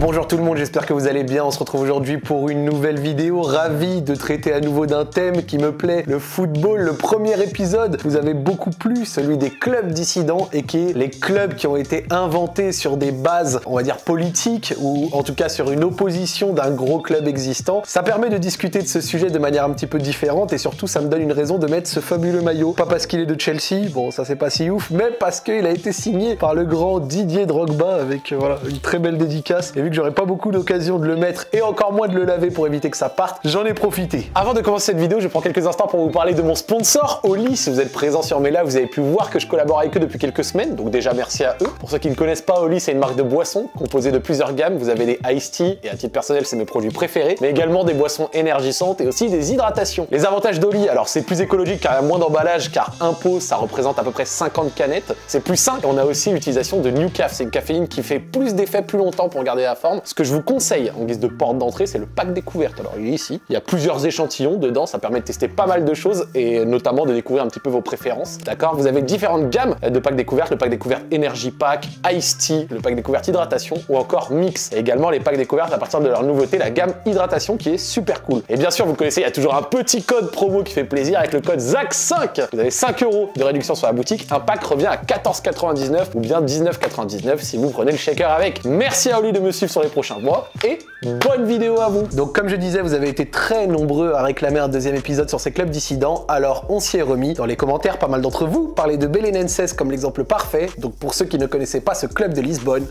Bonjour tout le monde, j'espère que vous allez bien. On se retrouve aujourd'hui pour une nouvelle vidéo. Ravi de traiter à nouveau d'un thème qui me plaît, le football. Le premier épisode vous avez beaucoup plu, celui des clubs dissidents, et qui est les clubs qui ont été inventés sur des bases, on va dire politiques, ou en tout cas sur une opposition d'un gros club existant. Ça permet de discuter de ce sujet de manière un petit peu différente, et surtout ça me donne une raison de mettre ce fabuleux maillot. Pas parce qu'il est de Chelsea, bon ça c'est pas si ouf, mais parce qu'il a été signé par le grand Didier Drogba avec voilà, une très belle dédicace. Et vu que j'aurais pas beaucoup d'occasion de le mettre et encore moins de le laver pour éviter que ça parte, j'en ai profité. Avant de commencer cette vidéo, je prends quelques instants pour vous parler de mon sponsor, Oli. Si vous êtes présent sur mes lives, vous avez pu voir que je collabore avec eux depuis quelques semaines, donc déjà merci à eux. Pour ceux qui ne connaissent pas, Oli c'est une marque de boissons composée de plusieurs gammes. Vous avez des Ice Tea, et à titre personnel c'est mes produits préférés, mais également des boissons énergisantes et aussi des hydratations. Les avantages d'Oli, alors c'est plus écologique car il y a moins d'emballage, car un pot ça représente à peu près 50 canettes, c'est plus sain, et on a aussi l'utilisation de New Caf, c'est une caféine qui fait plus d'effet plus longtemps pour garder la forme. Ce que je vous conseille en guise de porte d'entrée, c'est le pack découverte. Alors il est ici, il y a plusieurs échantillons dedans, ça permet de tester pas mal de choses et notamment de découvrir un petit peu vos préférences. D'accord, vous avez différentes gammes de pack découverte, le pack découverte Energy Pack, Ice Tea, le pack découverte Hydratation ou encore Mix. Et également les packs découvertes à partir de leur nouveauté, la gamme Hydratation qui est super cool. Et bien sûr, vous connaissez, il y a toujours un petit code promo qui fait plaisir avec le code ZAC5. Vous avez 5 € de réduction sur la boutique, un pack revient à 14,99 ou bien 19,99 si vous prenez le shaker avec. Merci à Oli de me suivre sur les prochains mois et bonne vidéo à vous. Donc comme je disais, vous avez été très nombreux à réclamer un deuxième épisode sur ces clubs dissidents, alors on s'y est remis. Dans les commentaires, pas mal d'entre vous parlaient de Belenenses comme l'exemple parfait. Donc pour ceux qui ne connaissaient pas ce club de Lisbonne,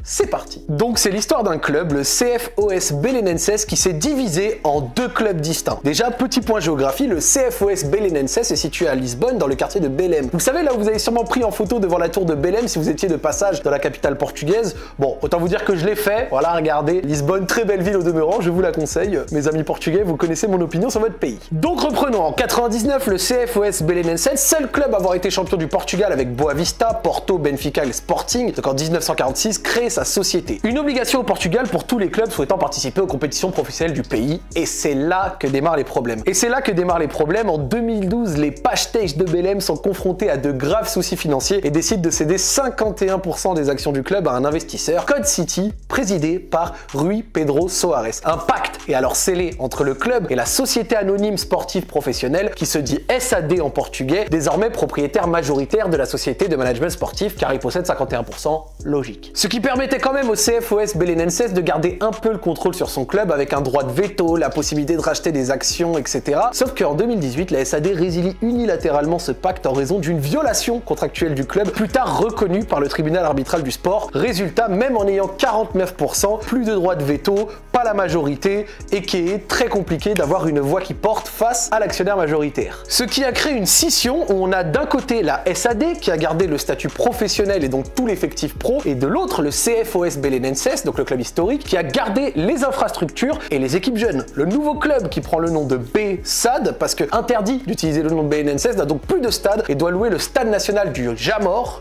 c'est parti. Donc c'est l'histoire d'un club, le CFOS Belenenses, qui s'est divisé en deux clubs distincts. Déjà, petit point géographie, le CFOS Belenenses est situé à Lisbonne, dans le quartier de Belém. Vous savez, là où vous avez sûrement pris en photo devant la tour de Belém si vous étiez de passage dans la capitale portugaise. Bon, autant vous dire que je l'ai fait. Voilà, regardez, Lisbonne, très belle ville au demeurant, je vous la conseille. Mes amis portugais, vous connaissez mon opinion sur votre pays. Donc reprenons, en 99, le CFOS Belenenses, seul club à avoir été champion du Portugal avec Boa Vista, Porto, Benfica et Sporting, donc en 1946, crée sa société. Une obligation au Portugal pour tous les clubs souhaitant participer aux compétitions professionnelles du pays, et c'est là que démarrent les problèmes. En 2012, les Pastéis de Belém sont confrontés à de graves soucis financiers et décident de céder 51% des actions du club à un investisseur, Code City, présidé par Rui Pedro Soares. Un pacte est alors scellé entre le club et la Société Anonyme Sportive Professionnelle, qui se dit SAD en portugais, désormais propriétaire majoritaire de la Société de Management Sportif, car il possède 51%, logique. Ce qui permettait quand même au CFOS Belenenses de garder un peu le contrôle sur son club avec un droit de veto, la possibilité de racheter des actions, etc. Sauf qu'en 2018, la SAD résilie unilatéralement ce pacte en raison d'une violation contractuelle du club, plus tard reconnue par le tribunal arbitral du sport. Résultat, même en ayant 49%, plus de droit de veto, pas la majorité, et qui est très compliqué d'avoir une voix qui porte face à l'actionnaire majoritaire. Ce qui a créé une scission où on a d'un côté la SAD qui a gardé le statut professionnel et donc tout l'effectif pro, et de l'autre le CFOS Belenenses, donc le club historique, qui a gardé les infrastructures et les équipes jeunes. Le nouveau club qui prend le nom de B-SAD, parce que interdit d'utiliser le nom de Belenenses, n'a donc plus de stade et doit louer le stade national du Jamor,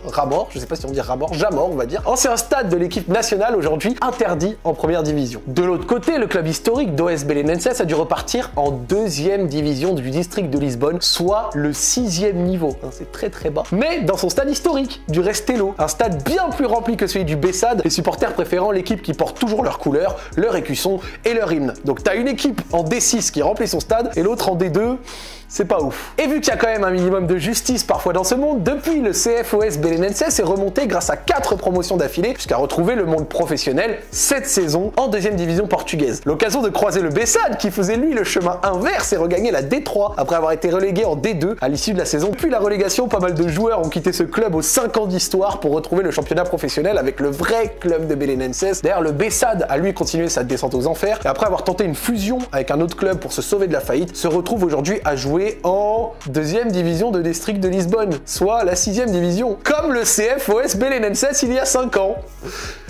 je sais pas si on dit Jamor, on va dire, ancien stade de l'équipe nationale, aujourd'hui interdit en première division. De l'autre côté, le club historique d'OS Belenenses a dû repartir en deuxième division du district de Lisbonne, soit le 6e niveau. C'est très très bas. Mais dans son stade historique, du Restelo, un stade bien plus rempli que celui du B-SAD, les supporters préférant l'équipe qui porte toujours leurs couleurs, leur écusson et leur hymne. Donc t'as une équipe en D6 qui remplit son stade et l'autre en D2, c'est pas ouf. Et vu qu'il y a quand même un minimum de justice parfois dans ce monde, depuis le CFOS Belenenses est remonté grâce à 4 promotions d'affilée jusqu'à retrouver le monde professionnel cette saison en deuxième division portugaise. L'occasion de croiser le B-SAD qui faisait lui le chemin inverse et regagner la D3 après avoir été relégué en D2 à l'issue de la saison. Depuis la relégation, pas mal de joueurs ont quitté ce club aux 5 ans d'histoire pour retrouver le championnat professionnel avec le vrai club de Belenenses. D'ailleurs, le B-SAD a lui continué sa descente aux enfers et après avoir tenté une fusion avec un autre club pour se sauver de la faillite, se retrouve aujourd'hui à jouer en deuxième division de district de Lisbonne, soit la 6e division, comme le CFOS Belenenses il y a 5 ans.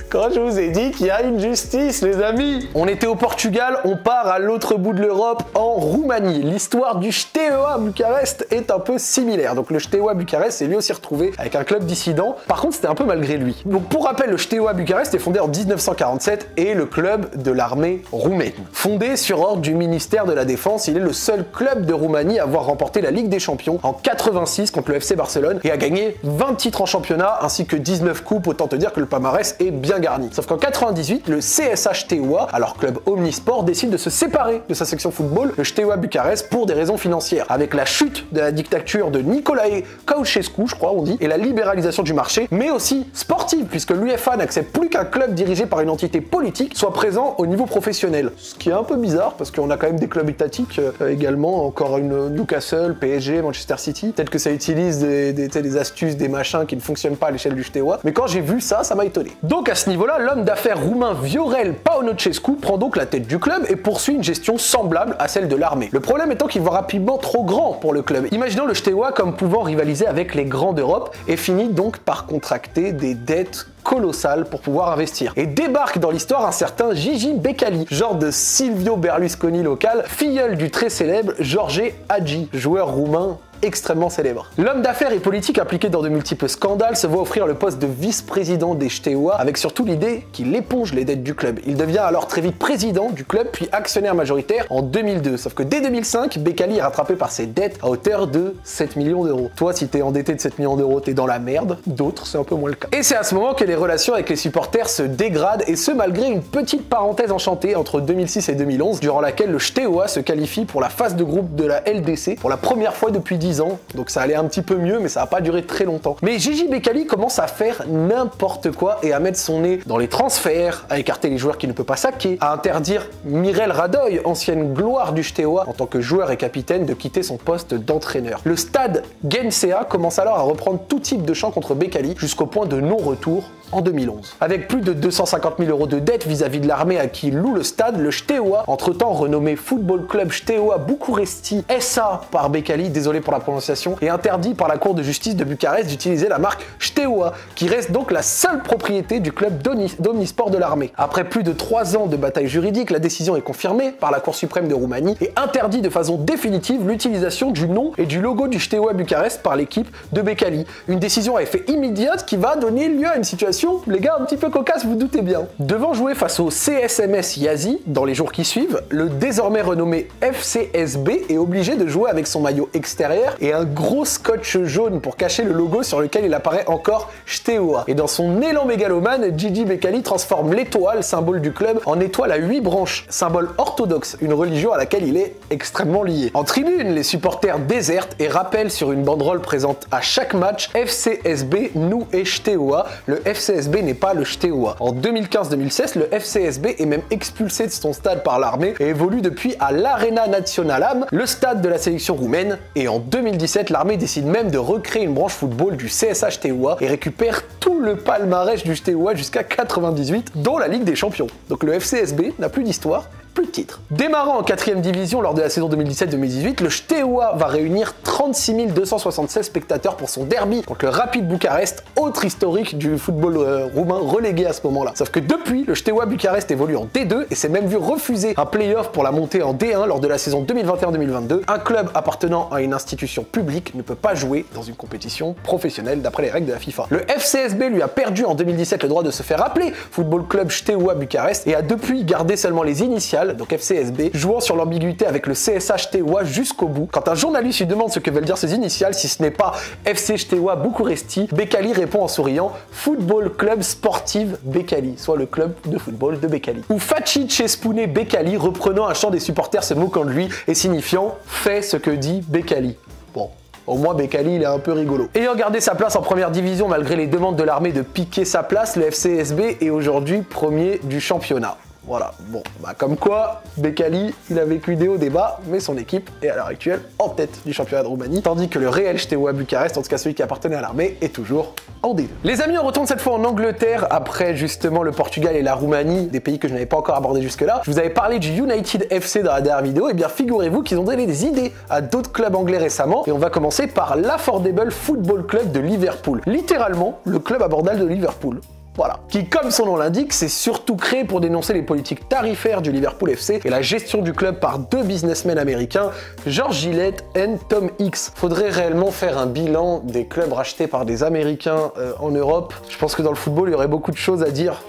Quand je vous ai dit qu'il y a une justice, les amis. On était au Portugal, on part à l'autre bout de l'Europe, en Roumanie. L'histoire du Steaua Bucarest est un peu similaire. Donc le Steaua Bucarest s'est lui aussi retrouvé avec un club dissident. Par contre, c'était un peu malgré lui. Donc pour rappel, le Steaua Bucarest est fondé en 1947 et est le club de l'armée roumaine. Fondé sur ordre du ministère de la Défense, il est le seul club de Roumanie avoir remporté la Ligue des Champions en 86 contre le FC Barcelone et a gagné 20 titres en championnat ainsi que 19 coupes, autant te dire que le palmarès est bien garni. Sauf qu'en 98, le CSH Steaua, alors club omnisport, décide de se séparer de sa section football, le Steaua Bucarest, pour des raisons financières. Avec la chute de la dictature de Nicolae Ceausescu, je crois on dit, et la libéralisation du marché, mais aussi sportive, puisque l'UEFA n'accepte plus qu'un club dirigé par une entité politique soit présent au niveau professionnel. Ce qui est un peu bizarre, parce qu'on a quand même des clubs étatiques également, encore une Newcastle, PSG, Manchester City. Peut-être que ça utilise des astuces, des machins qui ne fonctionnent pas à l'échelle du Steaua, mais quand j'ai vu ça, ça m'a étonné. Donc à ce niveau-là, l'homme d'affaires roumain Viorel Paonocescu prend donc la tête du club et poursuit une gestion semblable à celle de l'armée. Le problème étant qu'il va rapidement trop grand pour le club. Imaginons le Steaua comme pouvant rivaliser avec les grands d'Europe et finit donc par contracter des dettes colossales pour pouvoir investir. Et débarque dans l'histoire un certain Gigi Becali, genre de Silvio Berlusconi local, filleul du très célèbre Jorge Hagi, joueur roumain extrêmement célèbre. L'homme d'affaires et politique impliqué dans de multiples scandales se voit offrir le poste de vice-président des Steaua avec surtout l'idée qu'il éponge les dettes du club. Il devient alors très vite président du club puis actionnaire majoritaire en 2002. Sauf que dès 2005, Becali est rattrapé par ses dettes à hauteur de 7 millions d'euros. Toi, si t'es endetté de 7 millions d'euros, t'es dans la merde. D'autres, c'est un peu moins le cas. Et c'est à ce moment que les relations avec les supporters se dégradent et ce malgré une petite parenthèse enchantée entre 2006 et 2011 durant laquelle le Steaua se qualifie pour la phase de groupe de la LDC pour la première fois depuis 10 ans, donc ça allait un petit peu mieux, mais ça n'a pas duré très longtemps. Mais Gigi Becali commence à faire n'importe quoi et à mettre son nez dans les transferts, à écarter les joueurs qu'il ne peut pas saquer, à interdire Mirel Radoy, ancienne gloire du Steaua en tant que joueur et capitaine, de quitter son poste d'entraîneur. Le stade Gensea commence alors à reprendre tout type de chant contre Becali jusqu'au point de non-retour en 2011. Avec plus de 250 000 euros de dettes vis-à-vis de l'armée à qui loue le stade, le Steaua, entre-temps renommé Football Club Steaua Bucuresti SA par Becali, désolé pour la prononciation, est interdit par la Cour de justice de Bucarest d'utiliser la marque Steaua, qui reste donc la seule propriété du club d'omnisport de l'armée. Après plus de 3 ans de bataille juridique, la décision est confirmée par la Cour suprême de Roumanie et interdit de façon définitive l'utilisation du nom et du logo du Steaua Bucarest par l'équipe de Becali. Une décision à effet immédiat qui va donner lieu à une situation, les gars, un petit peu cocasse, vous doutez bien. Devant jouer face au CSMS Iași dans les jours qui suivent, le désormais renommé FCSB est obligé de jouer avec son maillot extérieur et un gros scotch jaune pour cacher le logo sur lequel il apparaît encore Steaua. Et dans son élan mégalomane, Gigi Becali transforme l'étoile, symbole du club, en étoile à 8 branches, symbole orthodoxe, une religion à laquelle il est extrêmement lié. En tribune, les supporters désertent et rappellent sur une banderole présente à chaque match FCSB, nous et Steaua. Le FCSB n'est pas le Steaua. En 2015-2016, le FCSB est même expulsé de son stade par l'armée et évolue depuis à l'Arena Națională, le stade de la sélection roumaine. Et en 2017, l'armée décide même de recréer une branche football du CSH Steaua et récupère tout le palmarès du Steaua jusqu'à 98, dont la Ligue des Champions. Donc le FCSB n'a plus d'histoire, plus de titres. Démarrant en 4ème division lors de la saison 2017-2018, le Steaua va réunir 36 276 spectateurs pour son derby contre le Rapid Bucarest, autre historique du football roumain relégué à ce moment-là. Sauf que depuis, le Steaua Bucarest évolue en D2 et s'est même vu refuser un play-off pour la montée en D1 lors de la saison 2021-2022. Un club appartenant à une institution publique ne peut pas jouer dans une compétition professionnelle d'après les règles de la FIFA. Le FCSB lui a perdu en 2017 le droit de se faire appeler Football Club Steaua Bucarest et a depuis gardé seulement les initiales, donc FCSB, jouant sur l'ambiguïté avec le CSH Steaua jusqu'au bout. Quand un journaliste lui demande ce que veulent dire ces initiales, si ce n'est pas FC Steaua Bucuresti, Becali répond en souriant Football Club Sportive Becali, soit le club de football de Becali. Ou Faci Cespune Becali, reprenant un chant des supporters se moquant de lui et signifiant fais ce que dit Becali. Bon. Au moins, Becali, il est un peu rigolo. Ayant gardé sa place en première division malgré les demandes de l'armée de piquer sa place, le FCSB est aujourd'hui premier du championnat. Voilà, bon, bah comme quoi, Becali, il a vécu des hauts, des bas, mais son équipe est à l'heure actuelle en tête du championnat de Roumanie, tandis que le réel Steaua Bucarest, en tout cas celui qui appartenait à l'armée, est toujours en D2. Les amis, on retourne cette fois en Angleterre, après justement le Portugal et la Roumanie, des pays que je n'avais pas encore abordés jusque-là. Je vous avais parlé du United FC dans la dernière vidéo, et bien figurez-vous qu'ils ont donné des idées à d'autres clubs anglais récemment, et on va commencer par l'Affordable Football Club de Liverpool. Littéralement, le club abordable de Liverpool. Voilà. Qui, comme son nom l'indique, s'est surtout créé pour dénoncer les politiques tarifaires du Liverpool FC et la gestion du club par deux businessmen américains, George Gillett et Tom Hicks. Faudrait réellement faire un bilan des clubs rachetés par des Américains en Europe. Je pense que dans le football, il y aurait beaucoup de choses à dire.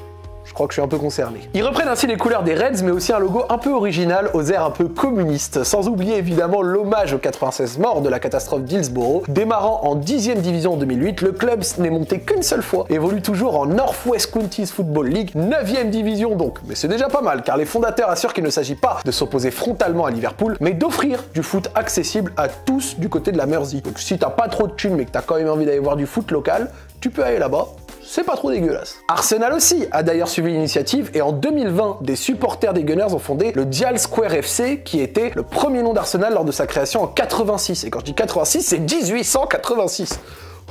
Je crois que je suis un peu concerné. Ils reprennent ainsi les couleurs des Reds, mais aussi un logo un peu original aux airs un peu communistes, sans oublier évidemment l'hommage aux 96 morts de la catastrophe d'Hillsborough. Démarrant en 10e division en 2008, le club n'est monté qu'une seule fois, évolue toujours en Northwest Counties Football League, 9e division donc, mais c'est déjà pas mal, car les fondateurs assurent qu'il ne s'agit pas de s'opposer frontalement à Liverpool, mais d'offrir du foot accessible à tous du côté de la Mersey. Donc si t'as pas trop de thunes mais que t'as quand même envie d'aller voir du foot local, tu peux aller là-bas. C'est pas trop dégueulasse. Arsenal aussi a d'ailleurs suivi l'initiative et en 2020, des supporters des Gunners ont fondé le Dial Square FC qui était le premier nom d'Arsenal lors de sa création en 86. Et quand je dis 86, c'est 1886.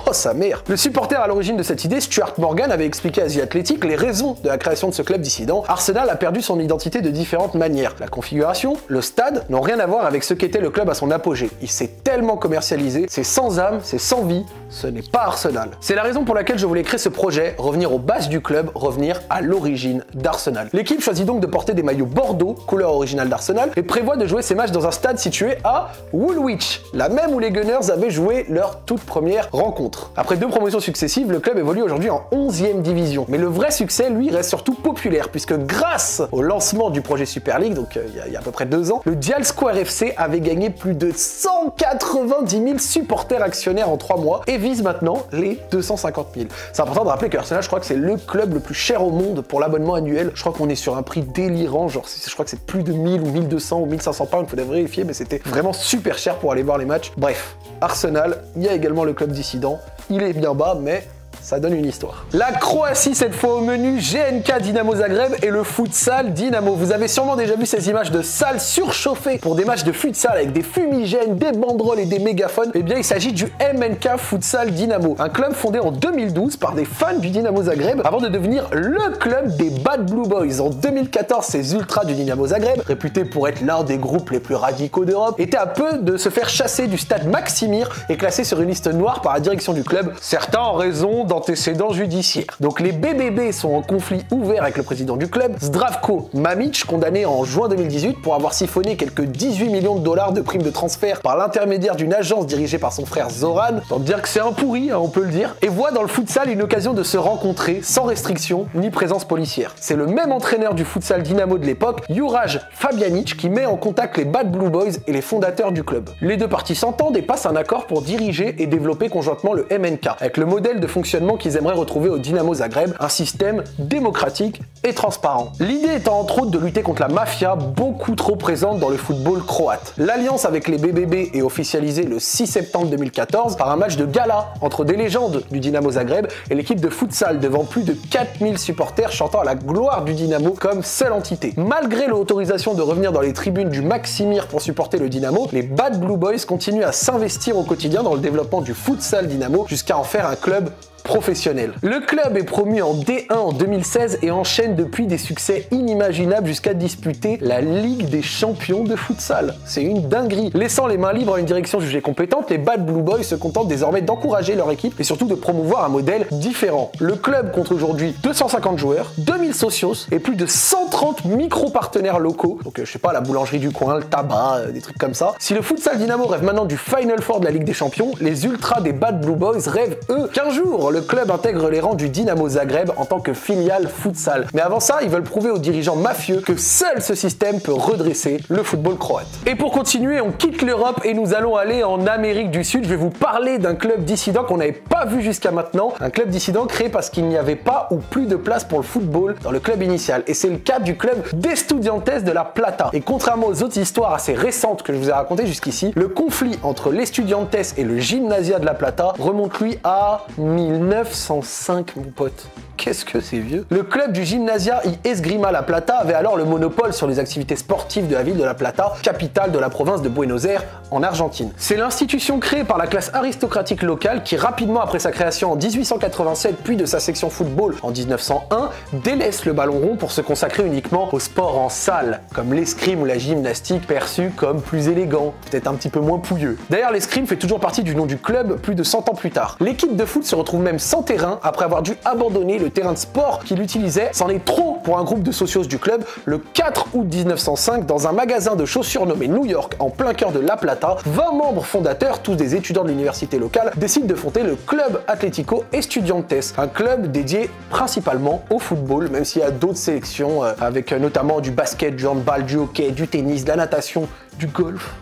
Oh sa mère. Le supporter à l'origine de cette idée, Stuart Morgan, avait expliqué à The Athletic les raisons de la création de ce club dissident. Arsenal a perdu son identité de différentes manières. La configuration, le stade n'ont rien à voir avec ce qu'était le club à son apogée. Il s'est tellement commercialisé, c'est sans âme, c'est sans vie, ce n'est pas Arsenal. C'est la raison pour laquelle je voulais créer ce projet, revenir aux bases du club, revenir à l'origine d'Arsenal. L'équipe choisit donc de porter des maillots bordeaux, couleur originale d'Arsenal, et prévoit de jouer ses matchs dans un stade situé à Woolwich, la même où les Gunners avaient joué leur toute première rencontre. Après 2 promotions successives, le club évolue aujourd'hui en 11e division. Mais le vrai succès, lui, reste surtout populaire, puisque grâce au lancement du projet Super League, donc il y a à peu près 2 ans, le Dial Square FC avait gagné plus de 190 000 supporters actionnaires en 3 mois et vise maintenant les 250 000. C'est important de rappeler que Arsenal, je crois que c'est le club le plus cher au monde pour l'abonnement annuel. Je crois qu'on est sur un prix délirant, genre je crois que c'est plus de 1000 ou 1200 ou 1500 pounds, il faudrait vérifier, mais c'était vraiment super cher pour aller voir les matchs. Bref, Arsenal, il y a également le club dissident. Il est bien bas, mais ça donne une histoire. La Croatie cette fois au menu, GNK Dinamo Zagreb et le futsal Dinamo. Vous avez sûrement déjà vu ces images de salles surchauffées pour des matchs de futsal avec des fumigènes, des banderoles et des mégaphones. Eh bien il s'agit du MNK Futsal Dinamo, un club fondé en 2012 par des fans du Dinamo Zagreb avant de devenir le club des Bad Blue Boys. En 2014, ces ultras du Dinamo Zagreb, réputés pour être l'un des groupes les plus radicaux d'Europe, étaient à peu de se faire chasser du stade Maksimir et classés sur une liste noire par la direction du club, certains en raison d'antécédents judiciaires. Donc les BBB sont en conflit ouvert avec le président du club, Zdravko Mamić, condamné en juin 2018 pour avoir siphonné quelques 18 millions de dollars de primes de transfert par l'intermédiaire d'une agence dirigée par son frère Zoran. Tant dire que c'est un pourri, hein, on peut le dire, et voit dans le futsal une occasion de se rencontrer sans restriction ni présence policière. C'est le même entraîneur du futsal Dynamo de l'époque, Juraj Fabianic, qui met en contact les Bad Blue Boys et les fondateurs du club. Les deux parties s'entendent et passent un accord pour diriger et développer conjointement le MNK, avec le modèle de fonctionnement qu'ils aimeraient retrouver au Dinamo Zagreb, un système démocratique et transparent. L'idée étant entre autres de lutter contre la mafia beaucoup trop présente dans le football croate. L'alliance avec les BBB est officialisée le 6 septembre 2014 par un match de gala entre des légendes du Dinamo Zagreb et l'équipe de futsal devant plus de 4000 supporters chantant à la gloire du Dinamo comme seule entité. Malgré l'autorisation de revenir dans les tribunes du Maksimir pour supporter le Dinamo, les Bad Blue Boys continuent à s'investir au quotidien dans le développement du futsal Dinamo jusqu'à en faire un club professionnel. Le club est promu en D1 en 2016 et enchaîne depuis des succès inimaginables jusqu'à disputer la Ligue des champions de futsal. C'est une dinguerie. Laissant les mains libres à une direction jugée compétente, les Bad Blue Boys se contentent désormais d'encourager leur équipe et surtout de promouvoir un modèle différent. Le club compte aujourd'hui 250 joueurs, 2000 socios et plus de 130 micro-partenaires locaux. Donc je sais pas, la boulangerie du coin, le tabac, des trucs comme ça. Si le futsal Dynamo rêve maintenant du Final Four de la Ligue des champions, les ultras des Bad Blue Boys rêvent eux qu'un jour le club intègre les rangs du Dinamo Zagreb en tant que filiale futsal. Mais avant ça, ils veulent prouver aux dirigeants mafieux que seul ce système peut redresser le football croate. Et pour continuer, on quitte l'Europe et nous allons aller en Amérique du Sud. Je vais vous parler d'un club dissident qu'on n'avait pas vu jusqu'à maintenant. Un club dissident créé parce qu'il n'y avait pas ou plus de place pour le football dans le club initial. Et c'est le cas du club d'Estudiantes de La Plata. Et contrairement aux autres histoires assez récentes que je vous ai racontées jusqu'ici, le conflit entre l'Estudiantes et le Gimnasia de La Plata remonte lui à 1905, mon pote. Qu'est-ce que c'est vieux. Le club du Gimnasia y Esgrima La Plata avait alors le monopole sur les activités sportives de la ville de La Plata, capitale de la province de Buenos Aires, en Argentine. C'est l'institution créée par la classe aristocratique locale qui, rapidement après sa création en 1887, puis de sa section football en 1901, délaisse le ballon rond pour se consacrer uniquement au sport en salle, comme l'escrime ou la gymnastique, perçus comme plus élégants, peut-être un petit peu moins pouilleux. D'ailleurs, l'escrime fait toujours partie du nom du club plus de 100 ans plus tard. L'équipe de foot se retrouve même sans terrain après avoir dû abandonner le terrain de sport qu'il utilisait. C'en est trop pour un groupe de socios du club. Le 4 août 1905, dans un magasin de chaussures nommé New York, en plein cœur de La Plata, 20 membres fondateurs, tous des étudiants de l'université locale, décident de fonder le Club Atlético Estudiantes, un club dédié principalement au football, même s'il y a d'autres sélections avec notamment du basket, du handball, du hockey, du tennis, de la natation, du golf.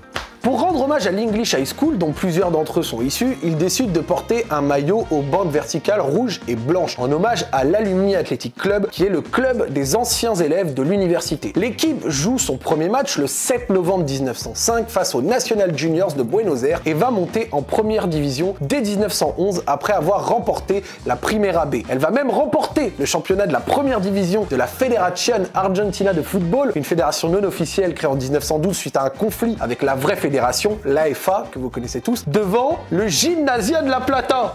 Pour rendre hommage à l'English High School, dont plusieurs d'entre eux sont issus, ils décident de porter un maillot aux bandes verticales rouges et blanches, en hommage à l'Alumni Athletic Club, qui est le club des anciens élèves de l'université. L'équipe joue son premier match le 7 novembre 1905 face aux National Juniors de Buenos Aires et va monter en première division dès 1911 après avoir remporté la Primera B. Elle va même remporter le championnat de la première division de la Federación Argentina de Football, une fédération non officielle créée en 1912 suite à un conflit avec la vraie fédération, l'AFA, que vous connaissez tous, devant le Gimnasia de La Plata.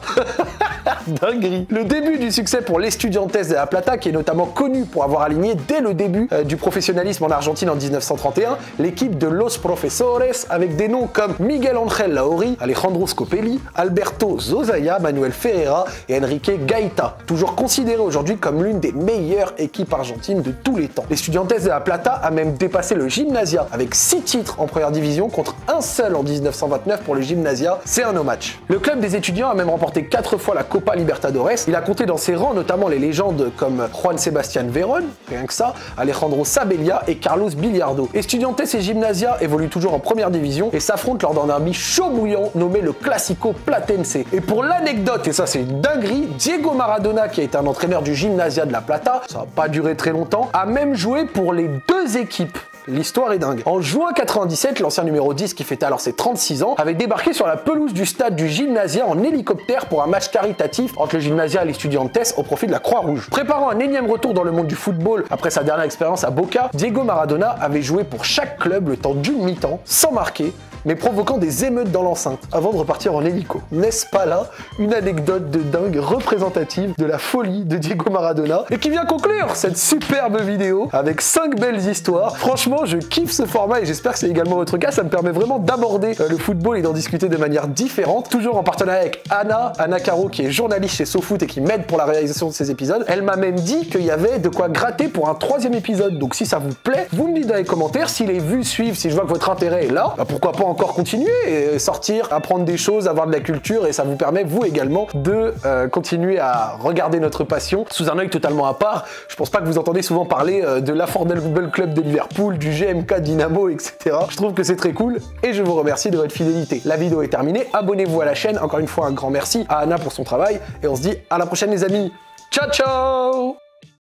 Dinguerie. Le début du succès pour l'Estudiantes de La Plata, qui est notamment connu pour avoir aligné dès le début du professionnalisme en Argentine en 1931, l'équipe de Los Profesores, avec des noms comme Miguel Ángel Lauri, Alejandro Scopelli, Alberto Zozaya, Manuel Ferreira et Enrique Gaita, toujours considéré aujourd'hui comme l'une des meilleures équipes argentines de tous les temps. L'Estudiantes de La Plata a même dépassé le Gimnasia avec 6 titres en première division contre un seul en 1929 pour le Gimnasia. C'est un no match. Le club des étudiants a même remporté 4 fois la Copa Libertadores. Il a compté dans ses rangs notamment les légendes comme Juan Sebastián Verón, rien que ça, Alejandro Sabella et Carlos Billardo. Estudiantes et Gimnasia évoluent toujours en première division et s'affrontent lors d'un derby chaud bouillant nommé le Clásico Platense. Et pour l'anecdote, et ça c'est une dinguerie, Diego Maradona, qui a été un entraîneur du Gimnasia de La Plata, ça n'a pas duré très longtemps, a même joué pour les deux équipes. L'histoire est dingue. En juin 97, l'ancien numéro 10, qui fêtait alors ses 36 ans, avait débarqué sur la pelouse du stade du Gimnasia en hélicoptère pour un match caritatif entre le Gimnasia et l'Estudiantes au profit de la Croix-Rouge. Préparant un énième retour dans le monde du football après sa dernière expérience à Boca, Diego Maradona avait joué pour chaque club le temps d'une mi-temps, sans marquer, mais provoquant des émeutes dans l'enceinte, avant de repartir en hélico. N'est-ce pas là une anecdote de dingue représentative de la folie de Diego Maradona, et qui vient conclure cette superbe vidéo avec 5 belles histoires. Franchement, je kiffe ce format et j'espère que c'est également votre cas. Ça me permet vraiment d'aborder le football et d'en discuter de manière différente, toujours en partenariat avec Anna Caro, qui est journaliste chez SoFoot et qui m'aide pour la réalisation de ces épisodes. Elle m'a même dit qu'il y avait de quoi gratter pour un 3e épisode. Donc si ça vous plaît, vous me dites dans les commentaires. Si les vues suivent, si je vois que votre intérêt est là, bah pourquoi pas encore continuer et sortir, apprendre des choses, avoir de la culture, et ça vous permet vous également de continuer à regarder notre passion sous un œil totalement à part. Je pense pas que vous entendez souvent parler de l'Affordable Club de Liverpool, du GMK Dynamo, etc. Je trouve que c'est très cool et je vous remercie de votre fidélité. La vidéo est terminée, abonnez-vous à la chaîne. Encore une fois, un grand merci à Anna pour son travail et on se dit à la prochaine les amis. Ciao ciao.